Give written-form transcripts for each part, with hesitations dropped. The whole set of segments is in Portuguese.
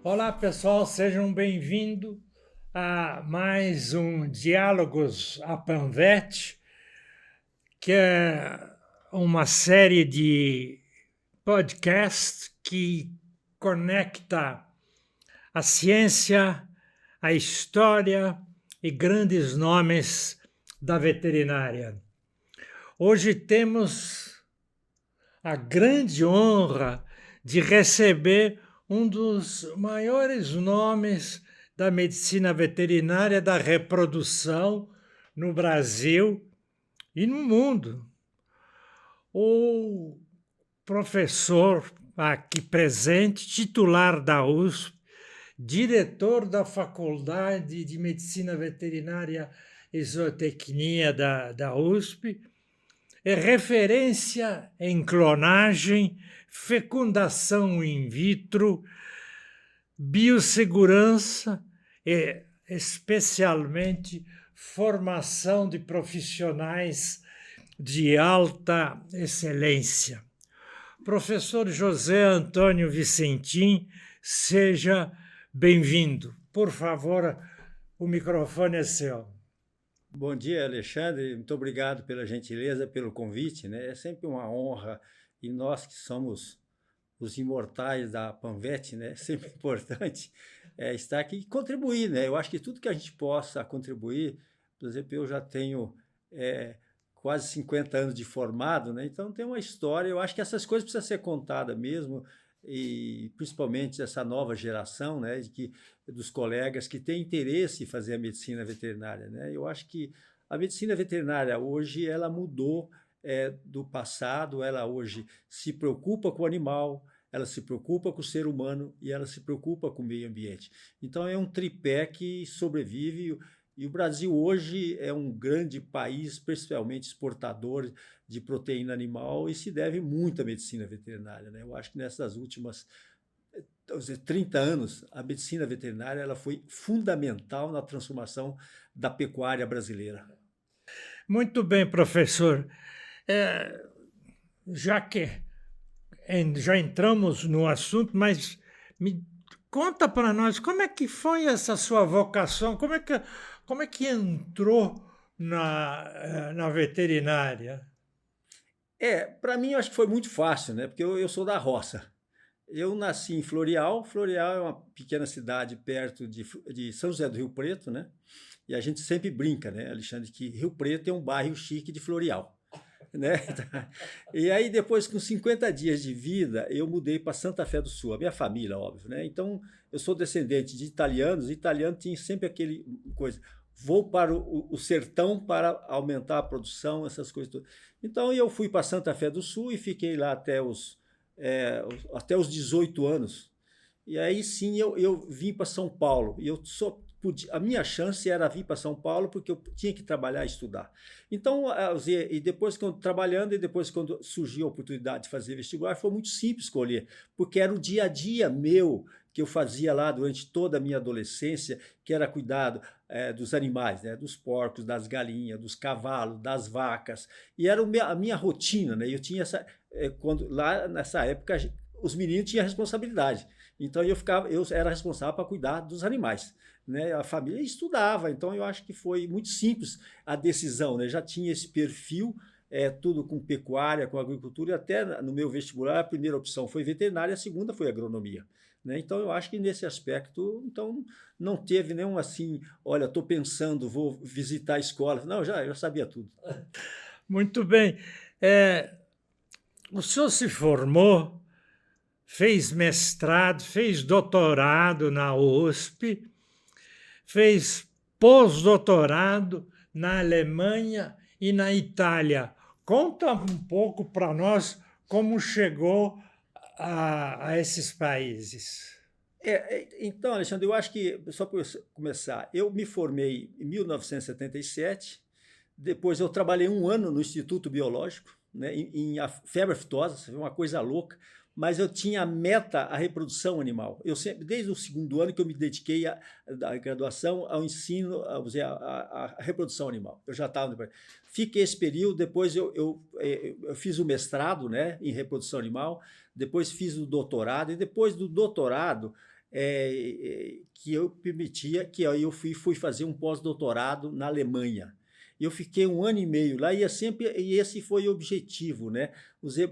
Olá, pessoal, sejam bem-vindos a mais um Diálogos à Panvet, que é uma série de podcasts que conecta a ciência, a história e grandes nomes da veterinária. Hoje temos a grande honra de receber um dos maiores nomes da medicina veterinária da reprodução no Brasil e no mundo. O professor aqui presente, titular da USP, diretor da Faculdade de Medicina Veterinária e Zootecnia da USP, é referência em clonagem, fecundação in vitro, biossegurança e, especialmente, formação de profissionais de alta excelência. Professor José Antônio Vicentim, seja bem-vindo. Por favor, o microfone é seu. Bom dia, Alexandre. Muito obrigado pela gentileza, pelo convite, né? É sempre uma honra e nós que somos os imortais da Panvet, né? É sempre importante estar aqui e contribuir, né? Eu acho que tudo que a gente possa contribuir, por exemplo, eu já tenho quase 50 anos de formado, né? Então tem uma história. Eu acho que essas coisas precisam ser contadas mesmo e principalmente essa nova geração, né, dos colegas que têm interesse em fazer a medicina veterinária, né? Eu acho que a medicina veterinária hoje ela mudou do passado, ela hoje se preocupa com o animal, ela se preocupa com o ser humano e ela se preocupa com o meio ambiente. Então é um tripé que sobrevive. E o Brasil hoje é um grande país, principalmente exportador de proteína animal, e se deve muito à medicina veterinária, né? Eu acho que nessas últimas 30 anos, a medicina veterinária ela foi fundamental na transformação da pecuária brasileira. Muito bem, professor. Já que já entramos no assunto, mas me conta para nós como é que foi essa sua vocação, como é que entrou na veterinária? Para mim, eu acho que foi muito fácil, né? Porque eu sou da roça. Eu nasci em Floreal. Floreal é uma pequena cidade perto de São José do Rio Preto, né? E a gente sempre brinca, né, Alexandre, que Rio Preto é um bairro chique de Floreal, né? E aí depois, com 50 dias de vida, eu mudei para Santa Fé do Sul, a minha família, óbvio, né? Então, eu sou descendente de italianos, e italiano tinha sempre aquele coisa, vou para o sertão para aumentar a produção, essas coisas todas. Então, eu fui para Santa Fé do Sul e fiquei lá até os 18 anos. E aí sim eu vim para São Paulo. E eu só podia, a minha chance era vir para São Paulo porque eu tinha que trabalhar e estudar. Então, e depois quando trabalhando e depois quando surgiu a oportunidade de fazer vestibular, foi muito simples escolher, porque era o dia a dia meu que eu fazia lá durante toda a minha adolescência, que era cuidado dos animais, né? Dos porcos, das galinhas, dos cavalos, das vacas. E era a minha rotina, né? Eu tinha quando lá nessa época os meninos tinham responsabilidade. Então eu era responsável para cuidar dos animais, né? A família estudava, então eu acho que foi muito simples a decisão, né? Já tinha esse perfil, tudo com pecuária, com agricultura, e até no meu vestibular a primeira opção foi veterinária, a segunda foi agronomia, né? Então eu acho que nesse aspecto, então não teve nenhum assim, olha, estou pensando, vou visitar a escola. Não, já sabia tudo. Muito bem. É, o senhor se formou, fez mestrado, fez doutorado na USP, fez pós-doutorado na Alemanha e na Itália. Conta um pouco para nós como chegou a esses países. Então, Alexandre, eu acho que, só para começar, eu me formei em 1977, depois eu trabalhei um ano no Instituto Biológico, né, em febre aftosa, uma coisa louca, mas eu tinha a meta a reprodução animal. Eu sempre, desde o segundo ano que eu me dediquei da graduação ao ensino, a reprodução animal. Eu já estava. Fiquei esse período, depois eu fiz o mestrado, né, em reprodução animal, depois fiz o doutorado, e depois do doutorado que eu permitia, que eu fui fazer um pós-doutorado na Alemanha. Eu fiquei 1 ano e meio lá e esse foi o objetivo, né?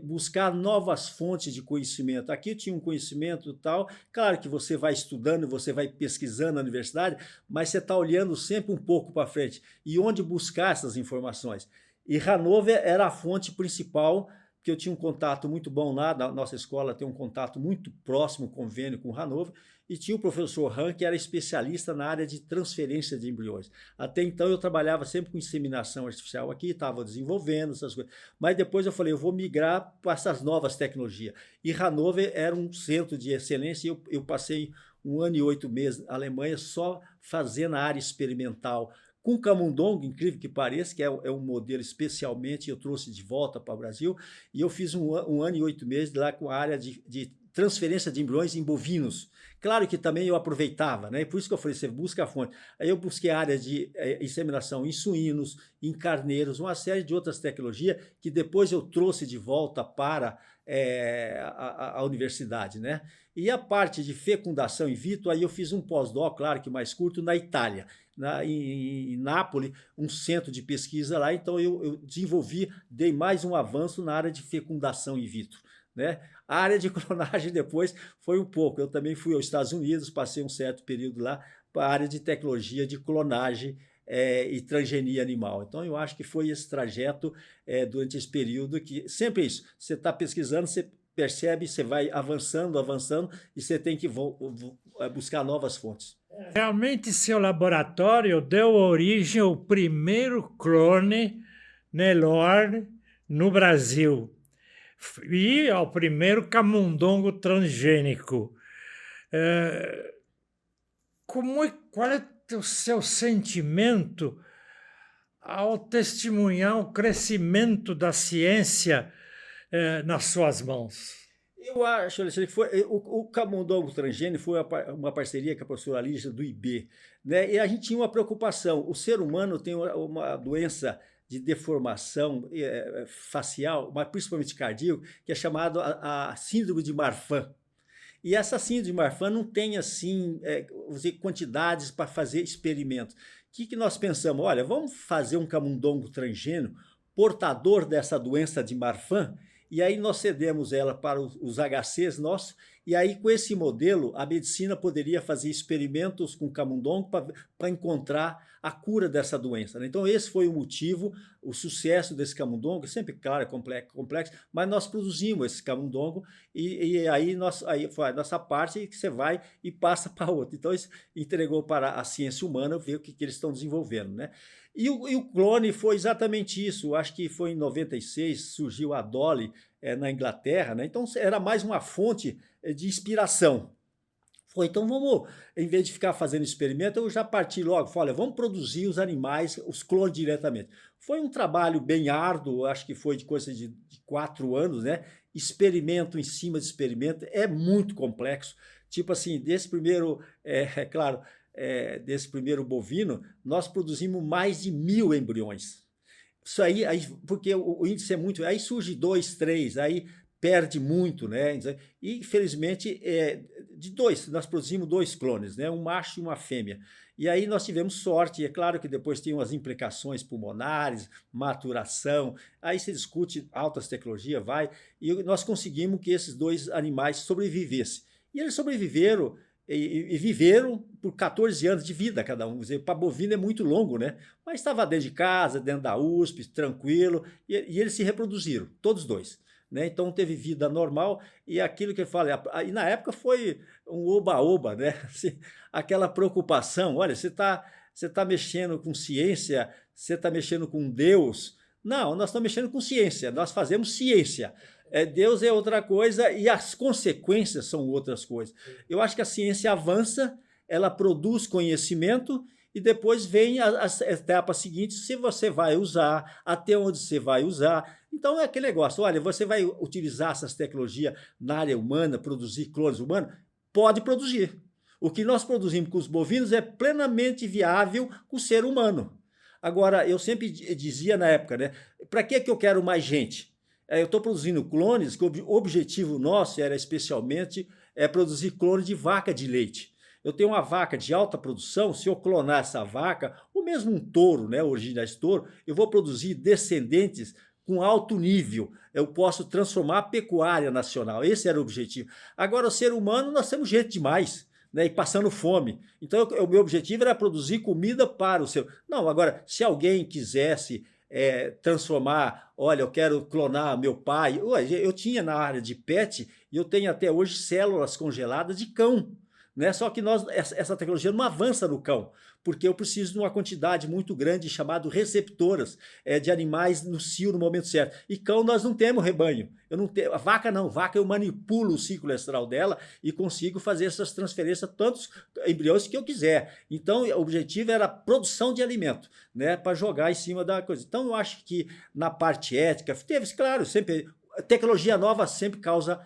Buscar novas fontes de conhecimento. Aqui eu tinha um conhecimento tal, claro que você vai estudando, você vai pesquisando na universidade, mas você está olhando sempre um pouco para frente. E onde buscar essas informações? E Hannover era a fonte principal, porque eu tinha um contato muito bom lá, da nossa escola tem um contato muito próximo, convênio com Hannover, e tinha o professor Han, que era especialista na área de transferência de embriões. Até então eu trabalhava sempre com inseminação artificial aqui, estava desenvolvendo essas coisas. Mas depois eu falei, eu vou migrar para essas novas tecnologias. E Hannover era um centro de excelência, e eu passei 1 ano e 8 meses na Alemanha só fazendo a área experimental, com camundongo, incrível que pareça, que é um modelo especialmente, eu trouxe de volta para o Brasil, e eu fiz 1 ano e 8 meses lá com a área de transferência de embriões em bovinos. Claro que também eu aproveitava, né? Por isso que eu falei, você busca a fonte. Aí eu busquei a área de inseminação em suínos, em carneiros, uma série de outras tecnologias que depois eu trouxe de volta para a universidade, né? E a parte de fecundação in vitro, aí eu fiz um pós-doc, claro que mais curto, na Itália, em Nápoles, um centro de pesquisa lá, então eu desenvolvi, dei mais um avanço na área de fecundação in vitro, né? A área de clonagem depois foi um pouco, eu também fui aos Estados Unidos, passei um certo período lá para a área de tecnologia de clonagem e transgenia animal. Então eu acho que foi esse trajeto durante esse período que sempre é isso, você está pesquisando, você percebe, você vai avançando, e você tem que buscar novas fontes. Realmente, seu laboratório deu origem ao primeiro clone Nelore no Brasil e ao primeiro camundongo transgênico. Qual é o seu sentimento ao testemunhar o crescimento da ciência nas suas mãos? Eu acho, Alexandre, que foi, o camundongo transgênico foi uma parceria com a professora Lígia do IB, né? E a gente tinha uma preocupação. O ser humano tem uma doença de deformação facial, mas principalmente cardíaco, que é chamada a síndrome de Marfan. E essa síndrome de Marfan não tem, assim, quantidades para fazer experimentos. O que nós pensamos? Olha, vamos fazer um camundongo transgênico portador dessa doença de Marfan, e aí nós cedemos ela para os HCs nossos, e aí com esse modelo a medicina poderia fazer experimentos com camundongo para encontrar a cura dessa doença, né? Então esse foi o motivo, o sucesso desse camundongo, sempre, claro, é complexo, mas nós produzimos esse camundongo e aí foi a nossa parte que você vai e passa para outra. Então isso entregou para a ciência humana ver o que eles estão desenvolvendo, né? E o clone foi exatamente isso, acho que foi em 96, surgiu a Dolly na Inglaterra, né? Então era mais uma fonte de inspiração. Foi, então vamos, em vez de ficar fazendo experimento, eu já parti logo, falei, vamos produzir os animais, os clones diretamente. Foi um trabalho bem árduo, acho que foi de coisa de 4 anos, né? Experimento em cima de experimento, é muito complexo. Tipo assim, desse primeiro, claro, desse primeiro bovino, nós produzimos mais de 1000 embriões. Isso aí porque o índice é muito... Aí surge 2, 3, aí perde muito, né? E, infelizmente, nós produzimos 2 clones, né? Um macho e uma fêmea. E aí nós tivemos sorte, e é claro que depois tem umas implicações pulmonares, maturação, aí se discute altas tecnologias, e nós conseguimos que esses 2 animais sobrevivessem. E eles sobreviveram e viveram por 14 anos de vida cada um. Para bovino é muito longo, né? Mas estava dentro de casa, dentro da USP, tranquilo, e eles se reproduziram, todos 2. Né? Então teve vida normal, e aquilo que eu falei, e na época foi um oba-oba, né? Assim, aquela preocupação, olha, você tá mexendo com ciência, você está mexendo com Deus. Não, nós estamos mexendo com ciência, nós fazemos ciência. Deus é outra coisa e as consequências são outras coisas. Eu acho que a ciência avança, ela produz conhecimento e depois vem as etapas seguintes, se você vai usar, até onde você vai usar. Então é aquele negócio, olha, você vai utilizar essas tecnologias na área humana, produzir clones humanos? Pode produzir. O que nós produzimos com os bovinos é plenamente viável com o ser humano. Agora, eu sempre dizia na época, né? Para que eu quero mais gente? Eu estou produzindo clones, que o objetivo nosso era especialmente é produzir clone de vaca de leite. Eu tenho uma vaca de alta produção, se eu clonar essa vaca, ou mesmo um touro, né, originais touro, eu vou produzir descendentes com alto nível. Eu posso transformar a pecuária nacional. Esse era o objetivo. Agora, o ser humano, nós temos gente demais, né, e passando fome. Então, o meu objetivo era produzir comida para o ser. Não, agora, se alguém quisesse transformar, olha, eu quero clonar meu pai. Eu tinha na área de pet, e eu tenho até hoje células congeladas de cão. Né? Só que essa tecnologia não avança no cão, porque eu preciso de uma quantidade muito grande chamada receptoras de animais no cio no momento certo. E cão nós não temos rebanho. Eu não tenho, a vaca não, vaca eu manipulo o ciclo estral dela e consigo fazer essas transferências, tantos embriões que eu quiser. Então o objetivo era a produção de alimento, né, para jogar em cima da coisa. Então eu acho que na parte ética, teve, claro, sempre, tecnologia nova sempre causa,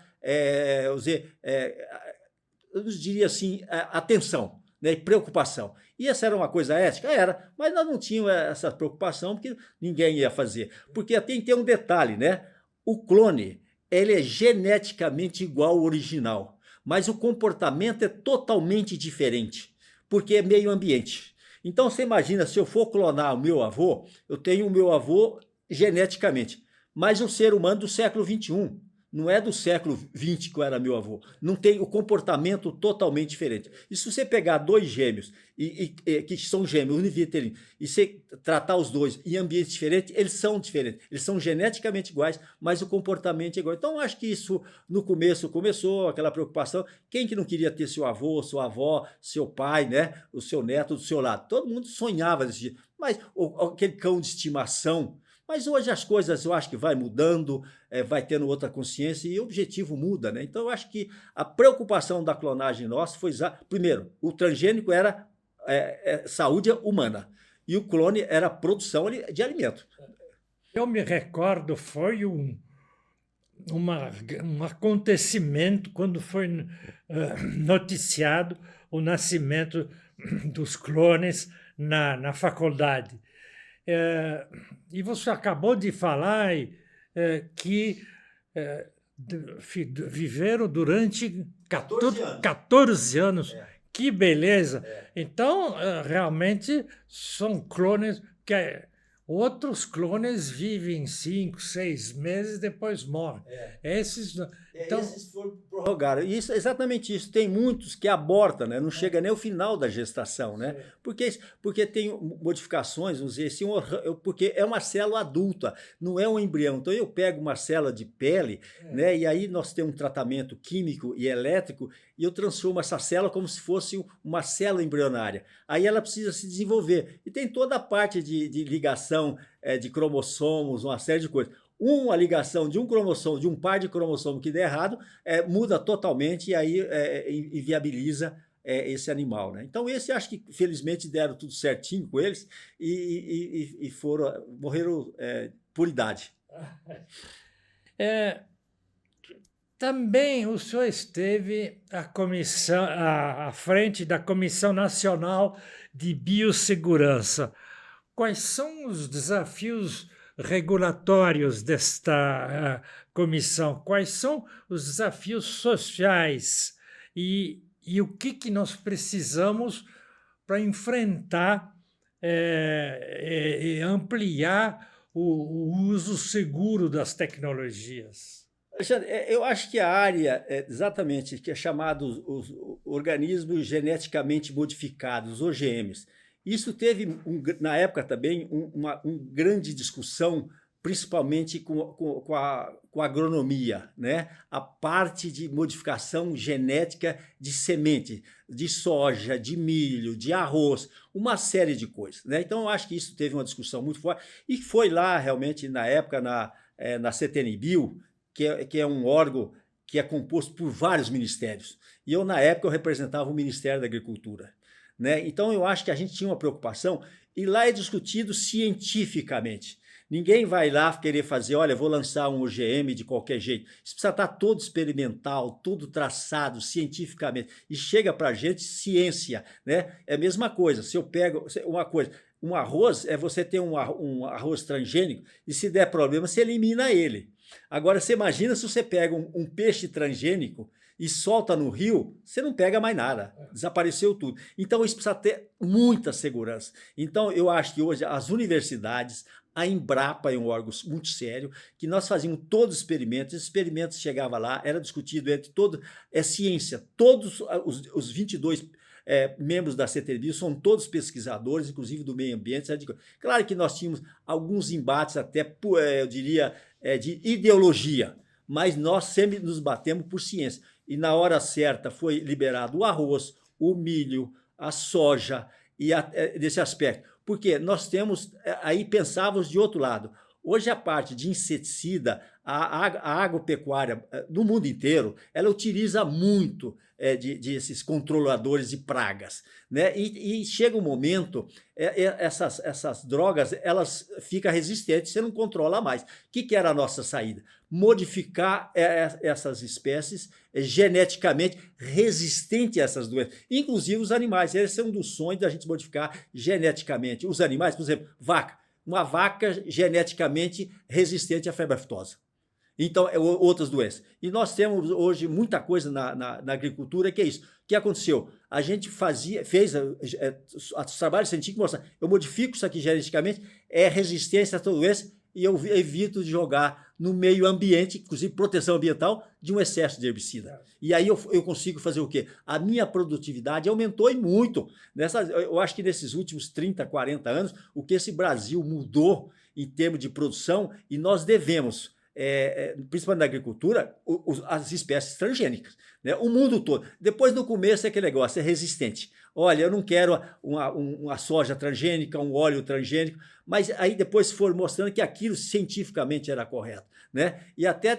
eu diria assim, atenção, né, e preocupação. E essa era uma coisa ética? Era, mas nós não tínhamos essa preocupação porque ninguém ia fazer. Porque tem que ter um detalhe, né? O clone, ele é geneticamente igual ao original, mas o comportamento é totalmente diferente, porque é meio ambiente. Então você imagina, se eu for clonar o meu avô, eu tenho o meu avô geneticamente, mas um ser humano do século XXI. Não é do século XX que era meu avô. Não tem o comportamento totalmente diferente. E se você pegar dois gêmeos, que são gêmeos univitelinos, e você tratar os dois em ambientes diferentes, eles são diferentes. Eles são geneticamente iguais, mas o comportamento é igual. Então, eu acho que isso, no começo, começou aquela preocupação. Quem que não queria ter seu avô, sua avó, seu pai, né? O seu neto do seu lado? Todo mundo sonhava desse jeito. Mas aquele cão de estimação. Mas hoje as coisas eu acho que vai mudando, vai tendo outra consciência e o objetivo muda, né? Então eu acho que a preocupação da clonagem nossa foi, primeiro, o transgênico era saúde humana e o clone era produção de alimento. Eu me recordo, foi um acontecimento quando foi noticiado o nascimento dos clones na faculdade. E você acabou de falar que viveram durante 14 anos. Que beleza! Então, realmente, são clones que outros clones vivem 5, 6 meses e depois morrem. Esses foram prorrogados. Isso, exatamente isso. Tem muitos que abortam, né? Não chega nem ao final da gestação, né? Porque tem modificações, vamos dizer assim, porque é uma célula adulta, não é um embrião. Então eu pego uma célula de pele, né? E aí nós temos um tratamento químico e elétrico e eu transformo essa célula como se fosse uma célula embrionária. Aí ela precisa se desenvolver. E tem toda a parte de ligação de cromossomos, uma série de coisas. Uma ligação de um cromossomo, de um par de cromossomos que der errado, muda totalmente e aí inviabiliza esse animal, né? Então esse acho que felizmente deram tudo certinho com eles e morreram por idade. Também o senhor esteve à frente da Comissão Nacional de Biossegurança. Quais são os desafios regulatórios desta comissão? Quais são os desafios sociais? E o que nós precisamos para enfrentar e ampliar o uso seguro das tecnologias? Alexandre, eu acho que a área, exatamente, que é chamado os organismos geneticamente modificados, OGMs, isso teve, na época também, uma grande discussão, principalmente com a agronomia, né? A parte de modificação genética de semente, de soja, de milho, de arroz, uma série de coisas, né? Então, eu acho que isso teve uma discussão muito forte e foi lá, realmente, na época, na CTN-Bio, que é um órgão que é composto por vários ministérios. E eu, na época, eu representava o Ministério da Agricultura. Né? Então, eu acho que a gente tinha uma preocupação, e lá é discutido cientificamente. Ninguém vai lá querer fazer, olha, vou lançar um OGM de qualquer jeito. Isso precisa estar todo experimental, tudo traçado cientificamente. E chega para a gente ciência. Né? É a mesma coisa. Se eu pego uma coisa, um arroz, você ter um arroz transgênico, e se der problema, você elimina ele. Agora, você imagina se você pega um peixe transgênico e solta no rio, você não pega mais nada, desapareceu tudo. Então isso precisa ter muita segurança. Então eu acho que hoje as universidades, a Embrapa é um órgão muito sério, que nós fazíamos todos os experimentos chegavam lá, era discutido entre todos, é ciência, todos os 22 membros da CETERBio são todos pesquisadores, inclusive do meio ambiente. Claro que nós tínhamos alguns embates até, eu diria, de ideologia, mas nós sempre nos batemos por ciência. E na hora certa foi liberado o arroz, o milho, a soja, desse aspecto. Porque nós temos, aí pensávamos de outro lado. Hoje a parte de inseticida, a agropecuária no mundo inteiro, ela utiliza muito desses controladores de pragas, né? E chega um momento, essas drogas, elas ficam resistentes, você não controla mais. O que era a nossa saída? Modificar essas espécies geneticamente resistentes a essas doenças, inclusive os animais. Esse é um dos sonhos da gente modificar geneticamente os animais, por exemplo, vaca. Uma vaca geneticamente resistente à febre aftosa. Então, outras doenças. E nós temos hoje muita coisa na agricultura que é isso. O que aconteceu? A gente fez os trabalhos científicos mostrando, eu modifico isso aqui geneticamente, é resistência a toda doença, e eu evito de jogar no meio ambiente, inclusive proteção ambiental, de um excesso de herbicida. E aí eu consigo fazer o quê? A minha produtividade aumentou e muito. Eu acho que nesses últimos 30, 40 anos, o que esse Brasil mudou em termos de produção, e nós devemos, principalmente na agricultura, as espécies transgênicas, né? O mundo todo. Depois, no começo, é aquele negócio, é resistente. Olha, eu não quero uma soja transgênica, um óleo transgênico, mas aí depois foram mostrando que aquilo cientificamente era correto, né? E até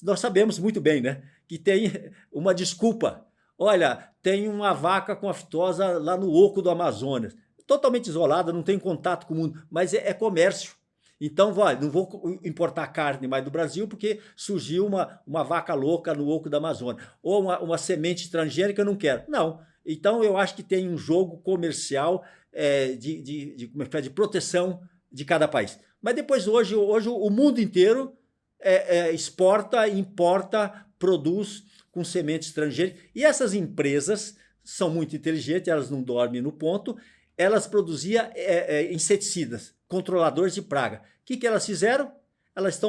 nós sabemos muito bem, né, que tem uma desculpa. Olha, tem uma vaca com aftosa lá no oco do Amazonas, totalmente isolada, não tem contato com o mundo, mas é comércio. Então, não vou importar carne mais do Brasil porque surgiu uma vaca louca no oco da Amazônia. Ou uma semente transgênica, eu não quero. Não. Então, eu acho que tem um jogo comercial de proteção de cada país. Mas depois, hoje o mundo inteiro exporta, importa, produz com sementes transgênicas. E essas empresas são muito inteligentes, elas não dormem no ponto, elas produziam inseticidas, controladores de praga. O que elas fizeram? Elas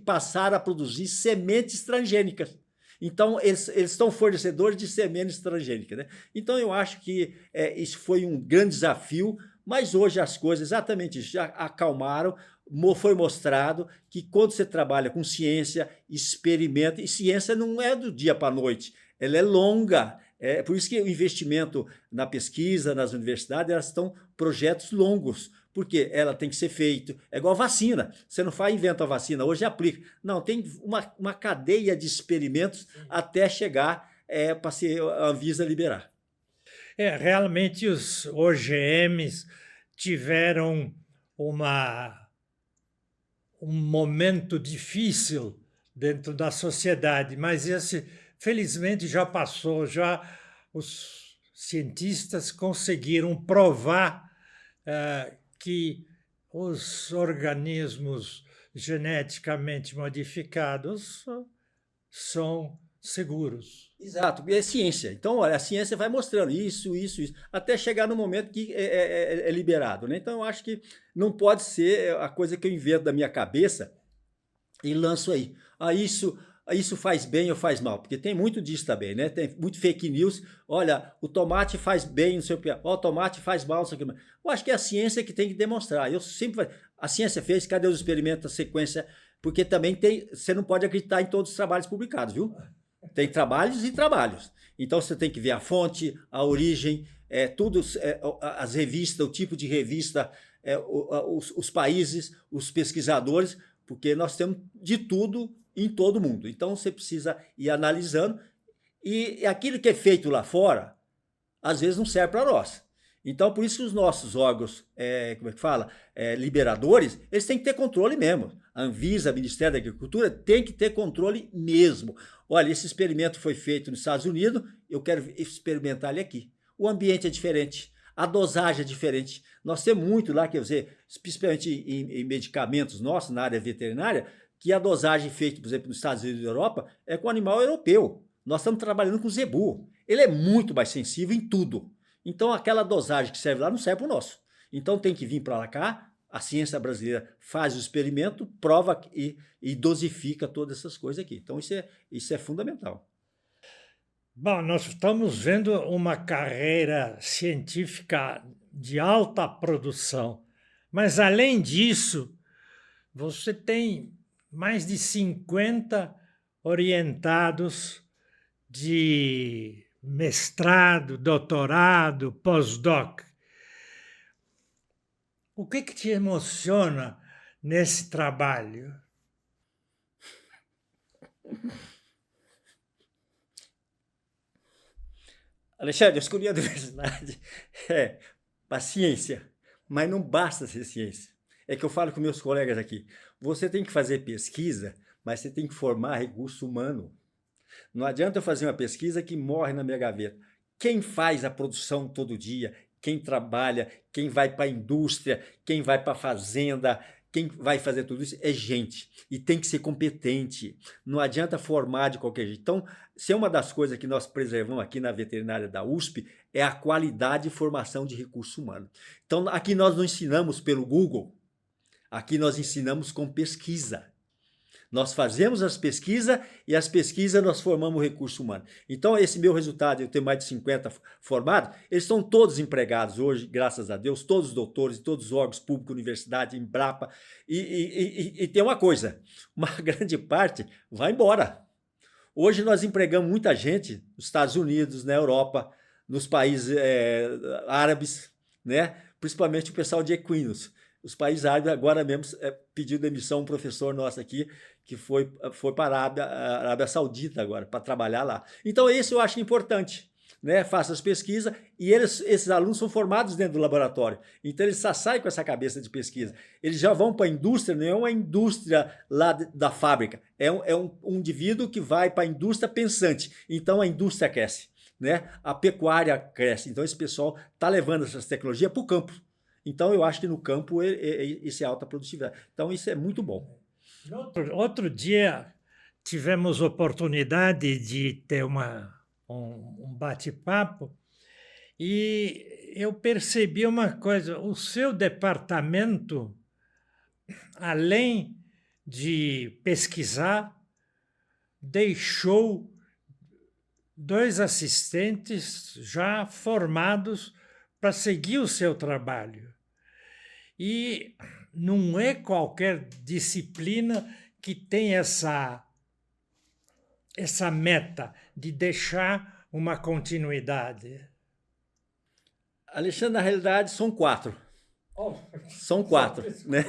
passaram a produzir sementes transgênicas. Então, eles estão fornecedores de sementes transgênicas, né? Então, eu acho que isso foi um grande desafio, mas hoje as coisas exatamente já acalmaram. Foi mostrado que quando você trabalha com ciência, experimenta, e ciência não é do dia para a noite, ela é longa. É por isso que o investimento na pesquisa, nas universidades, elas estão projetos longos, porque ela tem que ser feita. É igual vacina. Você não inventa a vacina, hoje aplica. Não, tem uma cadeia de experimentos até chegar para a Anvisa liberar. Realmente os OGMs tiveram um momento difícil dentro da sociedade, mas esse, felizmente, já passou. Já os cientistas conseguiram provar que os organismos geneticamente modificados são seguros. Exato, é ciência. Então, olha, a ciência vai mostrando isso, até chegar no momento que é liberado, né? Então, eu acho que não pode ser a coisa que eu invento da minha cabeça e lanço aí. Isso faz bem ou faz mal? Porque tem muito disso também, né? Tem muito fake news. Olha, o tomate faz bem, não sei o que. O tomate faz mal, não sei o que. Eu acho que é a ciência que tem que demonstrar. A ciência fez, cadê os experimentos, a sequência? Porque também você não pode acreditar em todos os trabalhos publicados, viu? Tem trabalhos e trabalhos. Então você tem que ver a fonte, a origem, as revistas, o tipo de revista, os países, os pesquisadores, porque nós temos de tudo em todo mundo. Então você precisa ir analisando, e aquilo que é feito lá fora, às vezes não serve para nós. Então, por isso que os nossos órgãos, liberadores, eles têm que ter controle mesmo. A Anvisa, o Ministério da Agricultura, tem que ter controle mesmo. Olha, esse experimento foi feito nos Estados Unidos, eu quero experimentar ele aqui. O ambiente é diferente, a dosagem é diferente. Nós temos muito lá, quer dizer, principalmente em medicamentos nossos, na área veterinária, que a dosagem feita, por exemplo, nos Estados Unidos e na Europa, é com animal europeu. Nós estamos trabalhando com zebu. Ele é muito mais sensível em tudo. Então, aquela dosagem que serve lá não serve para o nosso. Então, tem que vir para cá, a ciência brasileira faz o experimento, prova e dosifica todas essas coisas aqui. Então, isso é fundamental. Bom, nós estamos vendo uma carreira científica de alta produção, mas, além disso, você tem mais de 50 orientados de mestrado, doutorado, pós-doc. O que te emociona nesse trabalho? Alexandre, eu escolhi a universidade para ciência, mas não basta ser ciência. É que eu falo com meus colegas aqui, você tem que fazer pesquisa, mas você tem que formar recurso humano. Não adianta eu fazer uma pesquisa que morre na minha gaveta. Quem faz a produção todo dia, quem trabalha, quem vai para a indústria, quem vai para a fazenda, quem vai fazer tudo isso é gente. E tem que ser competente. Não adianta formar de qualquer jeito. Então, se é uma das coisas que nós preservamos aqui na veterinária da USP, é a qualidade de formação de recurso humano. Então, aqui nós não ensinamos pelo Google, aqui nós ensinamos com pesquisa. Nós fazemos as pesquisas e as pesquisas nós formamos o recurso humano. Então, esse meu resultado, eu tenho mais de 50 formados, eles estão todos empregados hoje, graças a Deus, todos os doutores, todos os órgãos públicos, universidade, Embrapa. E tem uma coisa, uma grande parte vai embora. Hoje nós empregamos muita gente nos Estados Unidos, na Europa, nos países árabes, né? Principalmente o pessoal de equinos. Os países árabes agora mesmo pediu demissão um professor nosso aqui, que foi para a Arábia Saudita agora, para trabalhar lá. Então, isso eu acho importante, né? Faça as pesquisas e esses alunos são formados dentro do laboratório. Então, eles só saem com essa cabeça de pesquisa. Eles já vão para a indústria, não é uma indústria lá da fábrica, é um indivíduo que vai para a indústria pensante. Então, a indústria cresce, né? A pecuária cresce. Então, esse pessoal está levando essas tecnologias para o campo. Então, eu acho que no campo isso é alta produtividade. Então, isso é muito bom. Outro dia tivemos oportunidade de ter um bate-papo e eu percebi uma coisa: o seu departamento, além de pesquisar, deixou 2 assistentes já formados para seguir o seu trabalho. E não é qualquer disciplina que tem essa meta de deixar uma continuidade. Alexandre, na realidade, são 4. Oh, são 4, né?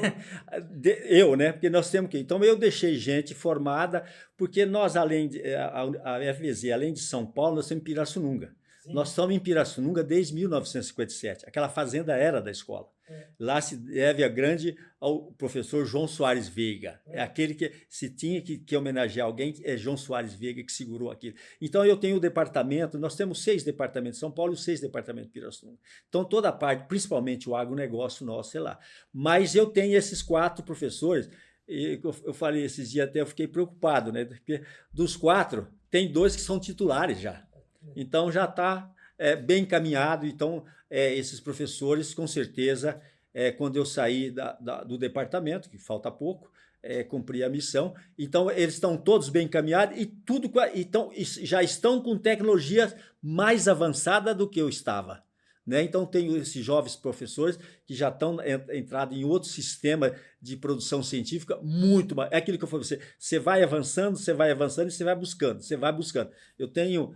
Né? Porque nós temos que... Então, eu deixei gente formada, porque nós, além de... A FVZ, além de São Paulo, nós temos em Pirassununga. Sim. Nós estamos em Pirassununga desde 1957. Aquela fazenda era da escola. Lá se deve a grande ao professor João Soares Veiga. É aquele que se tinha que homenagear alguém, é João Soares Veiga que segurou aquilo. Então eu tenho o departamento, nós temos 6 departamentos de São Paulo e 6 departamentos de Pirassununga. Então toda a parte, principalmente o agronegócio nosso, sei lá. Mas eu tenho esses 4 professores, e eu falei esses dias até, eu fiquei preocupado, né? Porque dos 4, tem 2 que são titulares já. Então já está bem encaminhado. Então esses professores, com certeza, quando eu sair do departamento, que falta pouco, cumprir a missão, então eles estão todos bem encaminhados e já estão com tecnologias mais avançadas do que eu estava. Né? Então tenho esses jovens professores que já estão entrados em outro sistema de produção científica muito mais. É aquilo que eu falei para você, você vai avançando e você vai buscando. Eu tenho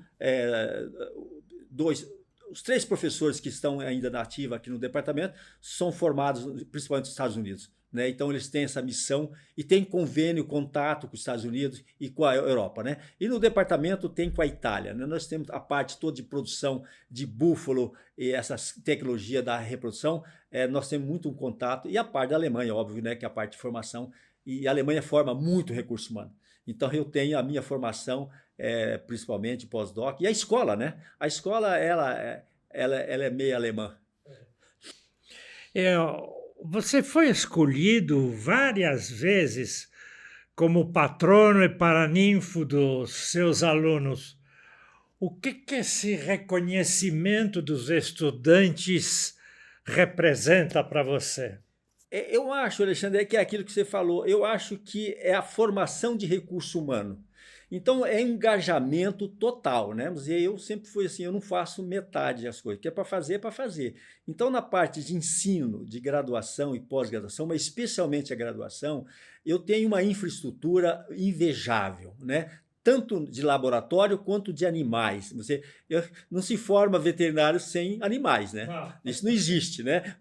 os 3 professores que estão ainda na ativa aqui no departamento são formados principalmente nos Estados Unidos. Né? Então, eles têm essa missão e têm convênio, contato com os Estados Unidos e com a Europa. Né? E no departamento tem com a Itália. Né? Nós temos a parte toda de produção de búfalo e essa tecnologia da reprodução. Nós temos muito um contato. E a parte da Alemanha, óbvio, né? Que é a parte de formação. E a Alemanha forma muito recurso humano. Então, eu tenho a minha formação, principalmente pós-doc. E a escola, né? A escola, ela é meio alemã. Você foi escolhido várias vezes como patrono e paraninfo dos seus alunos. O que esse reconhecimento dos estudantes representa para você? Eu acho, Alexandre, que é aquilo que você falou, eu acho que é a formação de recurso humano. Então é engajamento total, né? Mas eu sempre fui assim, eu não faço metade das coisas, que é para fazer, é para fazer. Então na parte de ensino, de graduação e pós-graduação, mas especialmente a graduação, eu tenho uma infraestrutura invejável, né? Tanto de laboratório quanto de animais. Não se forma veterinário sem animais, né? Isso não existe, né?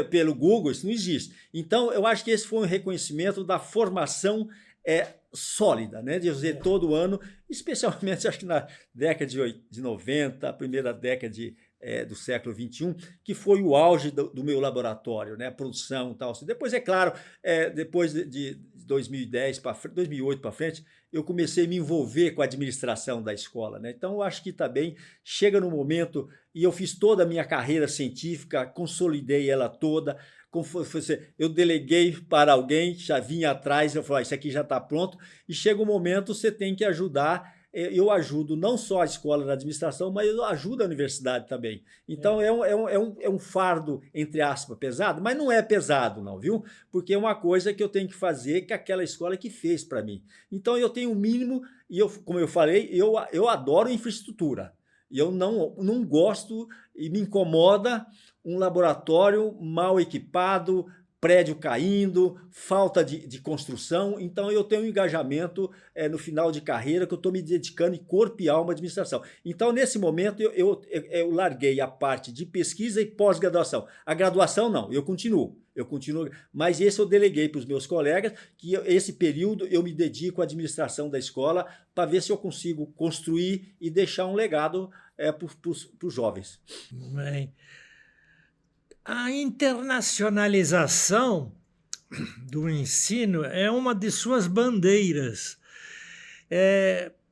Pelo Google, isso não existe. Então, eu acho que esse foi um reconhecimento da formação sólida, né? De dizer, todo ano, especialmente acho que na década de 90, a primeira década do século XXI, que foi o auge do meu laboratório, né? A produção e tal. Depois, é claro, depois de 2010 2008 para frente, eu comecei a me envolver com a administração da escola, né? Então, eu acho que também chega no momento, e eu fiz toda a minha carreira científica, consolidei ela toda, eu deleguei para alguém, já vinha atrás, eu falei, isso aqui já está pronto, e chega um momento, você tem que ajudar. Eu ajudo não só a escola da administração, mas eu ajudo a universidade também. Então é um fardo, entre aspas, pesado, mas não é pesado não, viu? Porque é uma coisa que eu tenho que fazer que aquela escola que fez para mim. Então eu tenho o mínimo, e como eu falei, eu adoro infraestrutura. E eu não gosto e me incomoda um laboratório mal equipado, prédio caindo, falta de construção. Então eu tenho um engajamento no final de carreira que eu estou me dedicando em corpo e alma à administração. Então nesse momento eu larguei a parte de pesquisa e pós-graduação. A graduação não, eu continuo, mas esse eu deleguei para os meus colegas, que esse período eu me dedico à administração da escola para ver se eu consigo construir e deixar um legado para os jovens. Bem, a internacionalização do ensino é uma de suas bandeiras.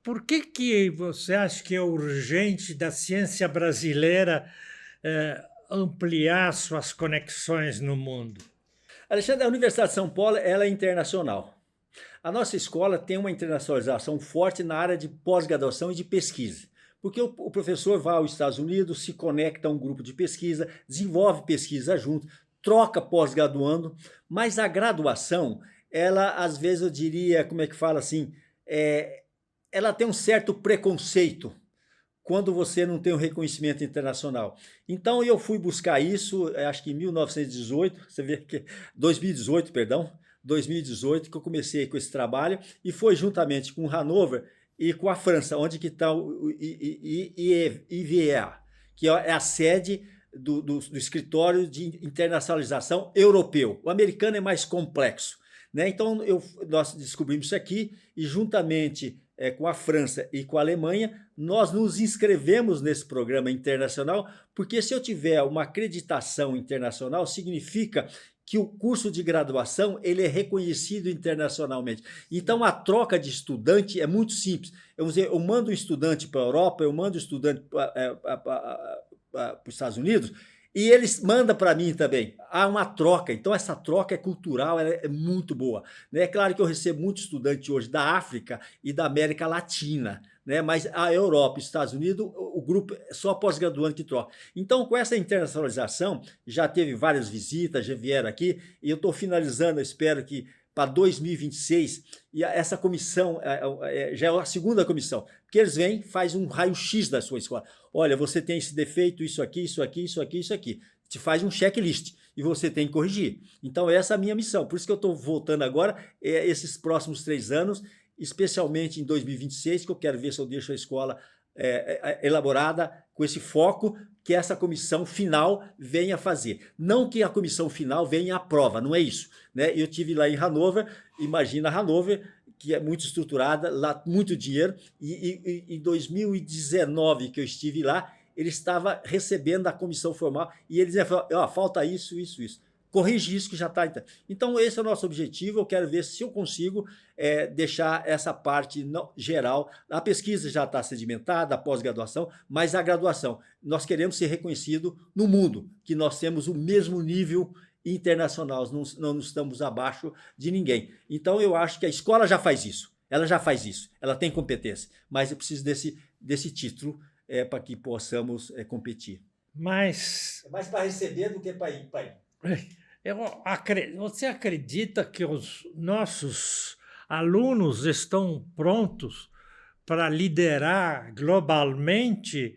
Por que você acha que é urgente da ciência brasileira ampliar suas conexões no mundo? Alexandre, a Universidade de São Paulo ela é internacional. A nossa escola tem uma internacionalização forte na área de pós-graduação e de pesquisa. Porque o professor vai aos Estados Unidos, se conecta a um grupo de pesquisa, desenvolve pesquisa junto, troca pós-graduando, mas a graduação, ela às vezes eu diria, como é que fala assim, ela tem um certo preconceito quando você não tem um reconhecimento internacional. Então eu fui buscar isso, acho que em 1918, você vê que 2018, que eu comecei com esse trabalho, e foi juntamente com Hannover e com a França, onde que está o IVEA, que é a sede do Escritório de Internacionalização Europeu. O americano é mais complexo, né? Então nós descobrimos isso aqui e juntamente com a França e com a Alemanha, nós nos inscrevemos nesse programa internacional, porque se eu tiver uma acreditação internacional, significa que o curso de graduação ele é reconhecido internacionalmente. Então, a troca de estudante é muito simples. Eu mando um estudante para a Europa, eu mando um estudante para os Estados Unidos, e eles mandam para mim também. Há uma troca, então essa troca é cultural, ela é muito boa. É claro que eu recebo muito estudante hoje da África e da América Latina, né? Mas a Europa e os Estados Unidos, o grupo é só pós-graduando que troca. Então, com essa internacionalização, já teve várias visitas, já vieram aqui, e eu estou finalizando, eu espero que para 2026, e essa comissão já é a segunda comissão, porque eles vêm, faz um raio-x da sua escola. Olha, você tem esse defeito, isso aqui, isso aqui, isso aqui, isso aqui. Te faz um checklist e você tem que corrigir. Então, essa é a minha missão. Por isso que eu estou voltando agora, esses próximos 3 anos, especialmente em 2026, que eu quero ver se eu deixo a escola elaborada com esse foco que essa comissão final venha fazer. Não que a comissão final venha à prova, não é isso, né? Eu tive lá em Hannover, imagina Hannover, que é muito estruturada, lá muito dinheiro, e em 2019 que eu estive lá, ele estava recebendo a comissão formal e eles diziam, falta isso, isso, isso. Corrige isso que já está. Então, esse é o nosso objetivo. Eu quero ver se eu consigo deixar essa parte geral. A pesquisa já está sedimentada, a pós-graduação, mas a graduação. Nós queremos ser reconhecidos no mundo, que nós temos o mesmo nível internacional, não estamos abaixo de ninguém. Então, eu acho que a escola já faz isso. Ela já faz isso, ela tem competência, mas eu preciso desse título para que possamos competir. Mas É mais para receber do que para ir. você acredita que os nossos alunos estão prontos para liderar globalmente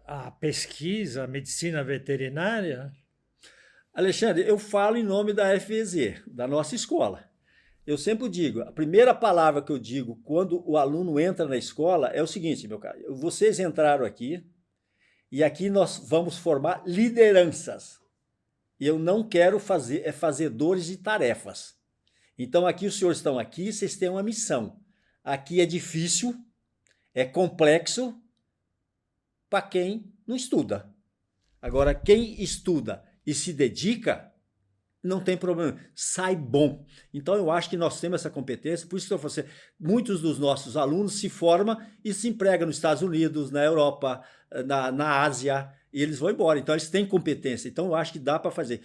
a pesquisa, a medicina veterinária? Alexandre, eu falo em nome da FVZ, da nossa escola. Eu sempre digo, a primeira palavra que eu digo quando o aluno entra na escola é o seguinte, meu caro, vocês entraram aqui e aqui nós vamos formar lideranças. E eu não quero fazedores de tarefas. Então aqui os senhores estão aqui, vocês têm uma missão. Aqui é difícil, é complexo para quem não estuda. Agora, quem estuda e se dedica, não tem problema, sai bom. Então eu acho que nós temos essa competência, por isso que eu falo assim, muitos dos nossos alunos se formam e se empregam nos Estados Unidos, na Europa, na Ásia, e eles vão embora. Então eles têm competência, então eu acho que dá para fazer.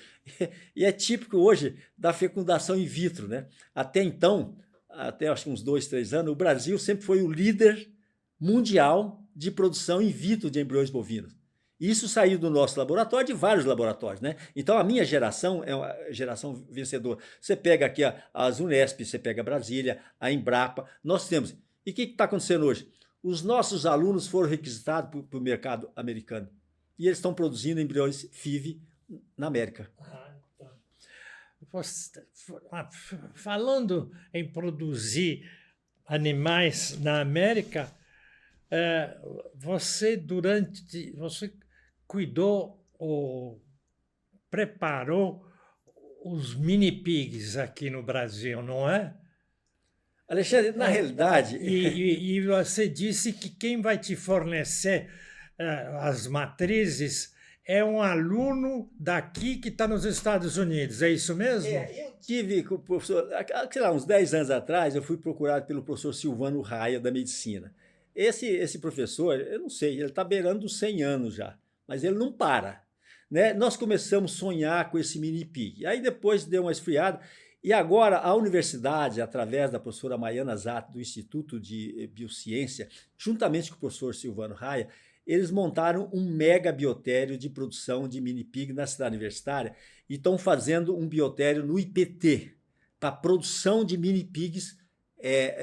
E é típico hoje da fecundação in vitro, né? Até então, até acho que uns 2, 3 anos, o Brasil sempre foi o líder mundial de produção in vitro de embriões bovinos. Isso saiu do nosso laboratório, de vários laboratórios, né? Então a minha geração é uma geração vencedora. Você pega aqui as Unesp, você pega Brasília, a Embrapa, nós temos. E o que está acontecendo hoje? Os nossos alunos foram requisitados para o mercado americano. E eles estão produzindo embriões FIV na América. Falando em produzir animais na América, você cuidou ou preparou os mini pigs aqui no Brasil, não é? Alexandre, na realidade... E você disse que quem vai te fornecer as matrizes é um aluno daqui que está nos Estados Unidos, é isso mesmo? Eu tive com o professor, sei lá, uns 10 anos atrás, eu fui procurado pelo professor Silvano Raia, da medicina. Esse professor, eu não sei, ele está beirando os 100 anos já, mas ele não para. Né? Nós começamos a sonhar com esse mini pig, aí depois deu uma esfriada, e agora a universidade, através da professora Maiana Zato, do Instituto de Biociência, juntamente com o professor Silvano Raia, eles montaram um mega biotério de produção de mini pig na cidade universitária e estão fazendo um biotério no IPT, para produção de mini pigs,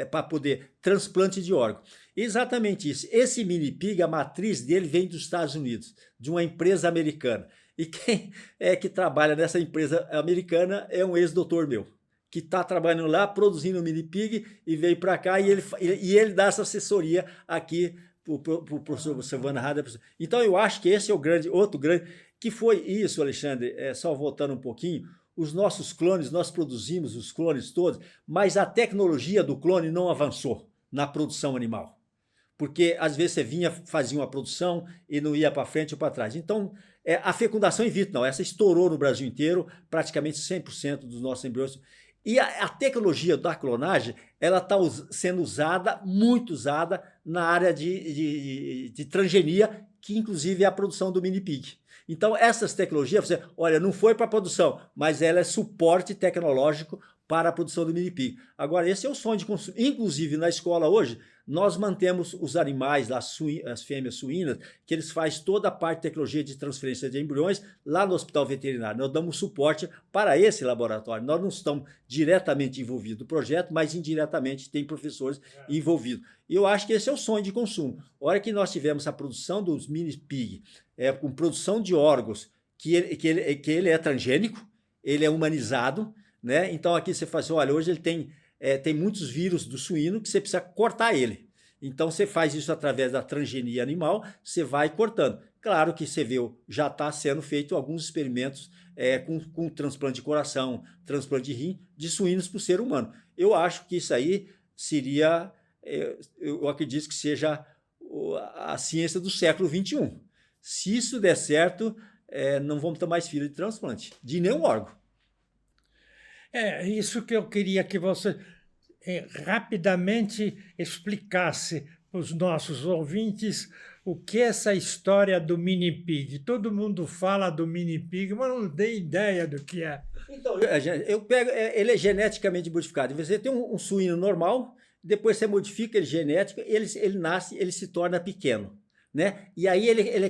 para poder transplante de órgão. Exatamente isso. Esse mini pig, a matriz dele vem dos Estados Unidos, de uma empresa americana. E quem é que trabalha nessa empresa americana é um ex-doutor meu, que está trabalhando lá, produzindo mini pig e veio para cá e ele dá essa assessoria aqui para o professor Silvano Raia. Então eu acho que esse é o outro grande, que foi isso, Alexandre, só voltando um pouquinho, os nossos clones, nós produzimos os clones todos, mas a tecnologia do clone não avançou na produção animal. Porque às vezes você fazia uma produção e não ia para frente ou para trás. Então, a fecundação in vitro, não, essa estourou no Brasil inteiro, praticamente 100% dos nossos embriões. E a tecnologia da clonagem, ela está sendo muito usada na área de transgenia, que inclusive é a produção do mini pig. Então, essas tecnologias, você, olha, não foi para a produção, mas ela é suporte tecnológico para a produção do mini pig. Agora, esse é o sonho de consumo. Inclusive, na escola hoje, nós mantemos os animais, as fêmeas suínas, que eles fazem toda a parte de tecnologia de transferência de embriões lá no hospital veterinário. Nós damos suporte para esse laboratório. Nós não estamos diretamente envolvidos no projeto, mas indiretamente tem professores envolvidos. E eu acho que esse é o sonho de consumo. A hora que nós tivemos a produção dos mini pig, com produção de órgãos, que ele é transgênico, ele é humanizado, né? Então aqui você faz, olha, hoje ele tem muitos vírus do suíno que você precisa cortar ele. Então você faz isso através da transgenia animal, você vai cortando. Claro que você vê, já está sendo feito alguns experimentos com transplante de coração, transplante de rim, de suínos para o ser humano. Eu acho que isso aí seria, eu acredito que seja a ciência do século XXI. Se isso der certo, não vamos ter mais fila de transplante, de nenhum órgão. É isso que eu queria que você rapidamente explicasse para os nossos ouvintes o que é essa história do mini pig. Todo mundo fala do mini pig, mas não tem ideia do que é. Então, ele é geneticamente modificado. Você tem um suíno normal, depois você modifica ele genético, ele nasce, ele se torna pequeno. Né? E aí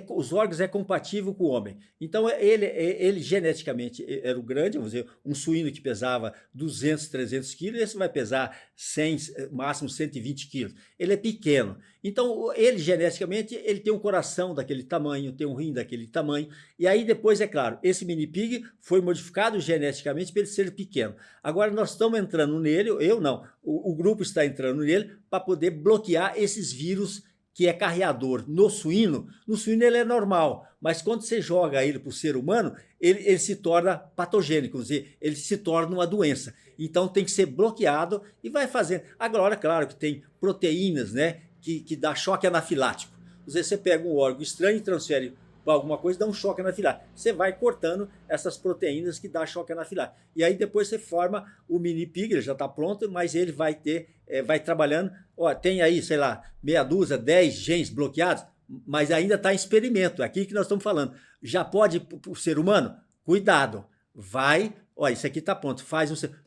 os órgãos é compatível com o homem. Então ele geneticamente era o grande, vamos dizer, um suíno que pesava 200, 300 quilos, esse vai pesar 100, máximo 120 quilos. Ele é pequeno. Então ele geneticamente ele tem um coração daquele tamanho, tem um rim daquele tamanho. E aí depois, é claro, esse mini pig foi modificado geneticamente para ele ser pequeno. Agora nós estamos entrando nele, eu não, o grupo está entrando nele para poder bloquear esses vírus que é carreador no suíno ele é normal, mas quando você joga ele para o ser humano, ele se torna patogênico, quer dizer, ele se torna uma doença. Então tem que ser bloqueado e vai fazendo. Agora, claro que tem proteínas, né, que dá choque anafilático. Às vezes você pega um órgão estranho e transfere para alguma coisa, dá um choque anafilático. Você vai cortando essas proteínas que dá choque anafilático. E aí depois você forma o mini pig, ele já está pronto, mas ele vai ter, vai trabalhando. Ó, tem aí, sei lá, meia dúzia, 10 genes bloqueados, mas ainda está em experimento. É aqui que nós estamos falando. Já pode para o ser humano? Cuidado. Vai, ó, isso aqui está pronto.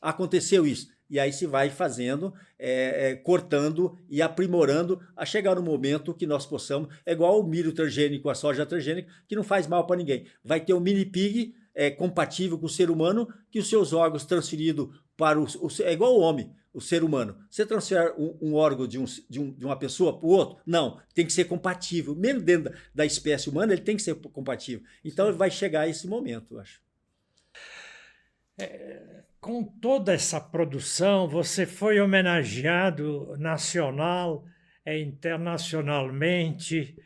Aconteceu isso. E aí se vai fazendo, cortando e aprimorando a chegar no momento que nós possamos, é igual o milho transgênico, a soja transgênica, que não faz mal para ninguém. Vai ter um mini pig compatível com o ser humano, que os seus órgãos transferidos para é igual o homem, o ser humano. Você transfere um órgão de uma pessoa para o outro? Não, tem que ser compatível. Mesmo dentro da espécie humana, ele tem que ser compatível. Então ele vai chegar a esse momento, eu acho. Com toda essa produção, você foi homenageado nacional e internacionalmente,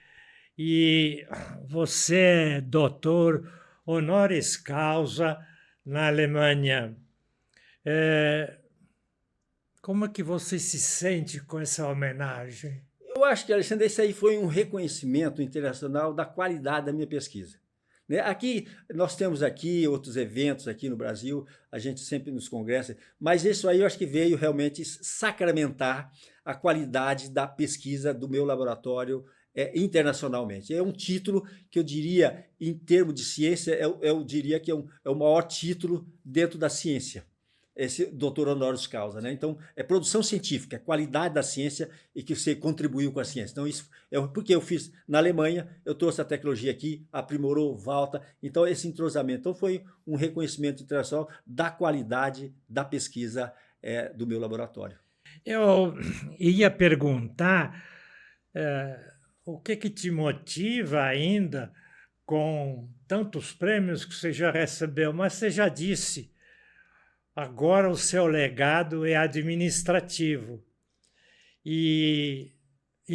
e você é doutor honoris causa na Alemanha. Como é que você se sente com essa homenagem? Eu acho que, Alexandre, isso aí foi um reconhecimento internacional da qualidade da minha pesquisa. Aqui, nós temos aqui outros eventos aqui no Brasil, a gente sempre nos congressa, mas isso aí eu acho que veio realmente sacramentar a qualidade da pesquisa do meu laboratório internacionalmente. É um título que eu diria, em termos de ciência, eu diria que é o maior título dentro da ciência. Esse doutor honoris causa, né? Então, é produção científica, é qualidade da ciência e que você contribuiu com a ciência. Então, isso é porque eu fiz na Alemanha, eu trouxe a tecnologia aqui, aprimorou, volta. Então, esse entrosamento. Então, foi um reconhecimento internacional da qualidade da pesquisa do meu laboratório. Eu ia perguntar o que te motiva ainda com tantos prêmios que você já recebeu, mas você já disse. Agora o seu legado é administrativo e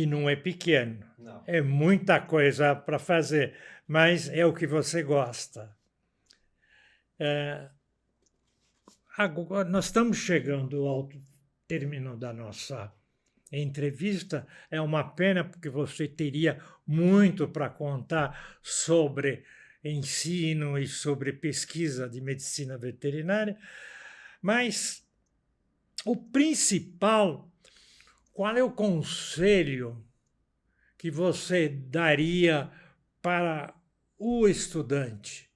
não é pequeno. Não. É muita coisa para fazer, mas é o que você gosta. Agora, nós estamos chegando ao término da nossa entrevista. É uma pena porque você teria muito para contar sobre ensino e sobre pesquisa de medicina veterinária. Mas o principal, qual é o conselho que você daria para o estudante?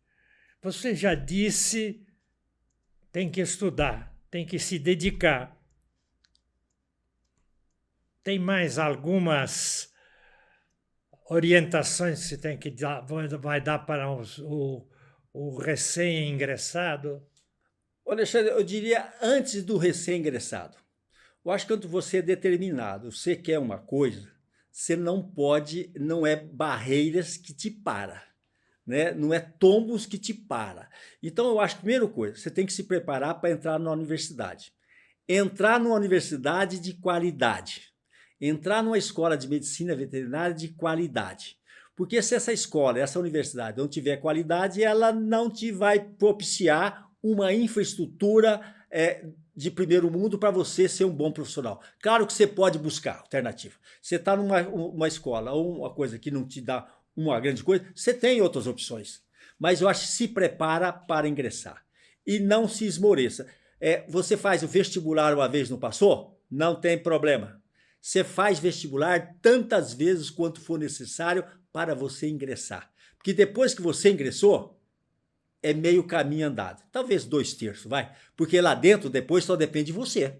Você já disse, tem que estudar, tem que se dedicar. Tem mais algumas orientações que você tem que dar, vai dar para o recém-ingressado? Alexandre, eu diria antes do recém-ingressado. Eu acho que quando você é determinado, você quer uma coisa, você não é barreiras que te para, né? Não é tombos que te para. Então eu acho que a primeira coisa, você tem que se preparar para entrar na universidade. Entrar numa universidade de qualidade. Entrar numa escola de medicina veterinária de qualidade. Porque se essa escola, essa universidade não tiver qualidade, ela não te vai propiciar uma infraestrutura de primeiro mundo para você ser um bom profissional. Claro que você pode buscar alternativa. Você está numa escola ou uma coisa que não te dá uma grande coisa, você tem outras opções. Mas eu acho que se prepara para ingressar. E não se esmoreça. Você faz o vestibular uma vez, não passou? Não tem problema. Você faz vestibular tantas vezes quanto for necessário para você ingressar. Porque depois que você ingressou, é meio caminho andado. Talvez 2/3, vai. Porque lá dentro, depois, só depende de você.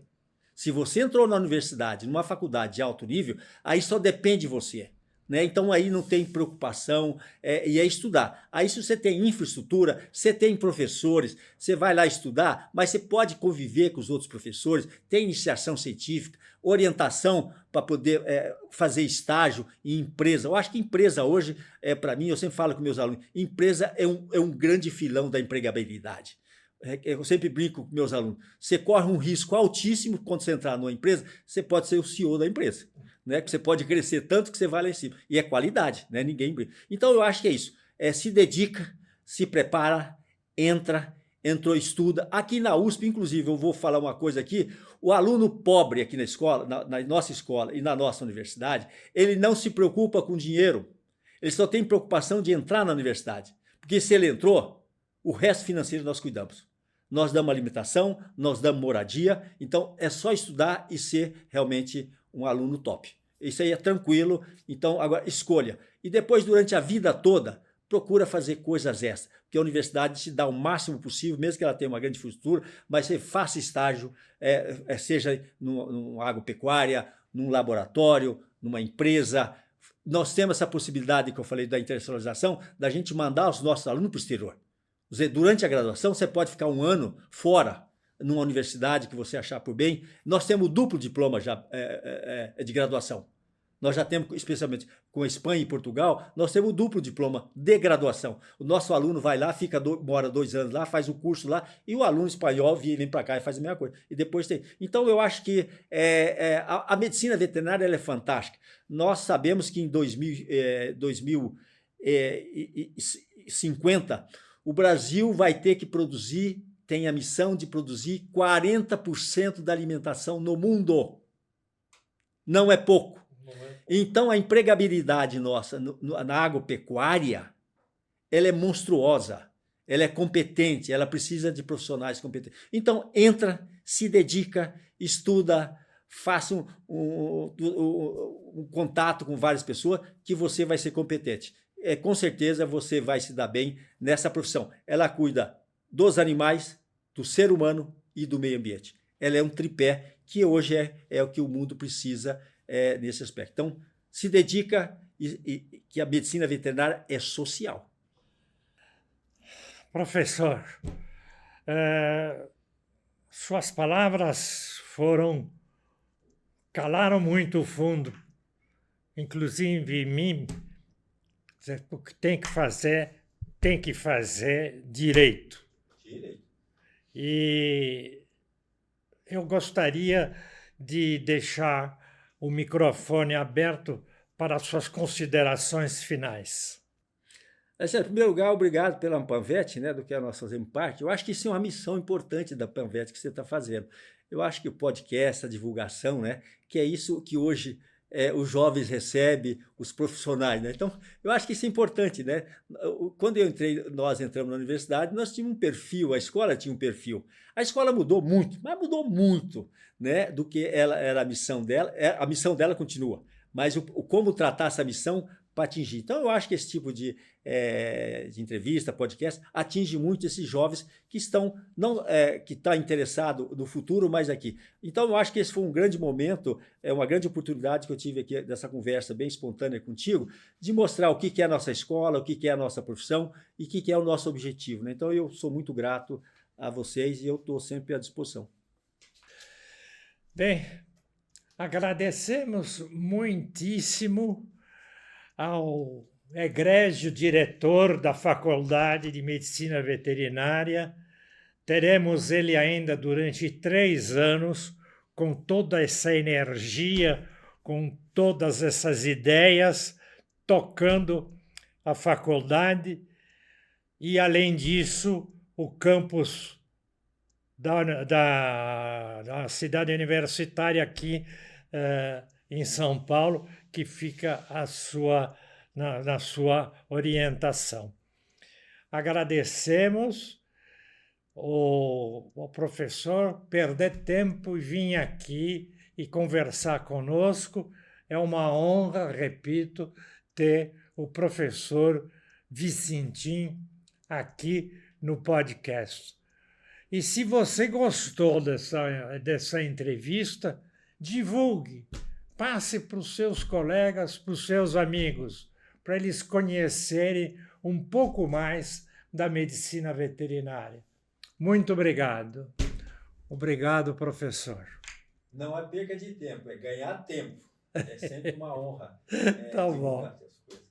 Se você entrou na universidade, numa faculdade de alto nível, aí só depende de você. Né? Então aí não tem preocupação, e é estudar. Aí se você tem infraestrutura, você tem professores, você vai lá estudar, mas você pode conviver com os outros professores, tem iniciação científica, orientação para poder fazer estágio em empresa. Eu acho que empresa hoje, para mim, eu sempre falo com meus alunos, empresa é um grande filão da empregabilidade. Eu sempre brinco com meus alunos, você corre um risco altíssimo quando você entrar numa empresa, você pode ser o CEO da empresa. Né, que você pode crescer tanto que você vai lá em cima. E é qualidade, né? Ninguém brinca. Então eu acho que é isso. Se dedica, se prepara, entrou, estuda. Aqui na USP, inclusive, eu vou falar uma coisa aqui, o aluno pobre aqui na escola, na nossa escola e na nossa universidade, ele não se preocupa com dinheiro. Ele só tem preocupação de entrar na universidade. Porque se ele entrou, o resto financeiro nós cuidamos. Nós damos alimentação, nós damos moradia, então é só estudar e ser realmente um aluno top. Isso aí é tranquilo, então agora escolha. E depois, durante a vida toda, procura fazer coisas extras, porque a universidade te dá o máximo possível, mesmo que ela tenha uma grande infraestrutura, mas você faça estágio, seja numa agropecuária, num laboratório, numa empresa. Nós temos essa possibilidade, que eu falei da internacionalização, da gente mandar os nossos alunos para o exterior. Durante a graduação, você pode ficar um ano fora, numa universidade que você achar por bem. Nós temos duplo diploma já de graduação. Nós já temos, especialmente com a Espanha e Portugal, nós temos duplo diploma de graduação. O nosso aluno vai lá, mora 2 anos lá, faz o curso lá, e o aluno espanhol vem para cá e faz a mesma coisa. E depois tem. Então, eu acho que a medicina veterinária ela é fantástica. Nós sabemos que em 2050, o Brasil vai ter que produzir, tem a missão de produzir 40% da alimentação no mundo. Não é pouco. Então, a empregabilidade nossa na agropecuária, ela é monstruosa, ela é competente, ela precisa de profissionais competentes. Então, entra, se dedica, estuda, faça um contato com várias pessoas que você vai ser competente. Com certeza você vai se dar bem nessa profissão. Ela cuida dos animais, do ser humano e do meio ambiente. Ela é um tripé que hoje é o que o mundo precisa nesse aspecto. Então, se dedica e que a medicina veterinária é social. Professor, suas palavras calaram muito fundo, inclusive em mim. O que tem que fazer direito. E eu gostaria de deixar o microfone aberto para as suas considerações finais. Em primeiro lugar, obrigado pela Panvet, né, do que nós fazemos parte. Eu acho que isso é uma missão importante da Panvet que você está fazendo. Eu acho que o podcast, a divulgação, né, que é isso que hoje os jovens recebem, os profissionais. Né? Então, eu acho que isso é importante. Né? Quando nós entramos na universidade, nós tínhamos um perfil, a escola tinha um perfil. A escola mudou muito, mas mudou muito, né, do que ela era a missão dela. A missão dela continua, mas como tratar essa missão para atingir. Então, eu acho que esse tipo de entrevista, podcast, atinge muito esses jovens que estão interessados no futuro, mas aqui. Então, eu acho que esse foi um grande momento, uma grande oportunidade que eu tive aqui dessa conversa bem espontânea contigo, de mostrar o que é a nossa escola, o que é a nossa profissão e o que é o nosso objetivo. Né? Então, eu sou muito grato a vocês e eu estou sempre à disposição. Bem, agradecemos muitíssimo ao egrégio diretor da Faculdade de Medicina Veterinária. Teremos ele ainda durante 3 anos, com toda essa energia, com todas essas ideias, tocando a faculdade. E, além disso, o campus da cidade universitária aqui em São Paulo, que fica na sua orientação. Agradecemos o professor perder tempo e vir aqui e conversar conosco. É uma honra, repito, ter o professor Vicentim aqui no podcast. E se você gostou dessa entrevista, divulgue, passe para os seus colegas, para os seus amigos, para eles conhecerem um pouco mais da medicina veterinária. Muito obrigado. Obrigado, professor. Não é perca de tempo, é ganhar tempo. É sempre uma honra Tá bom. divulgar essas coisas.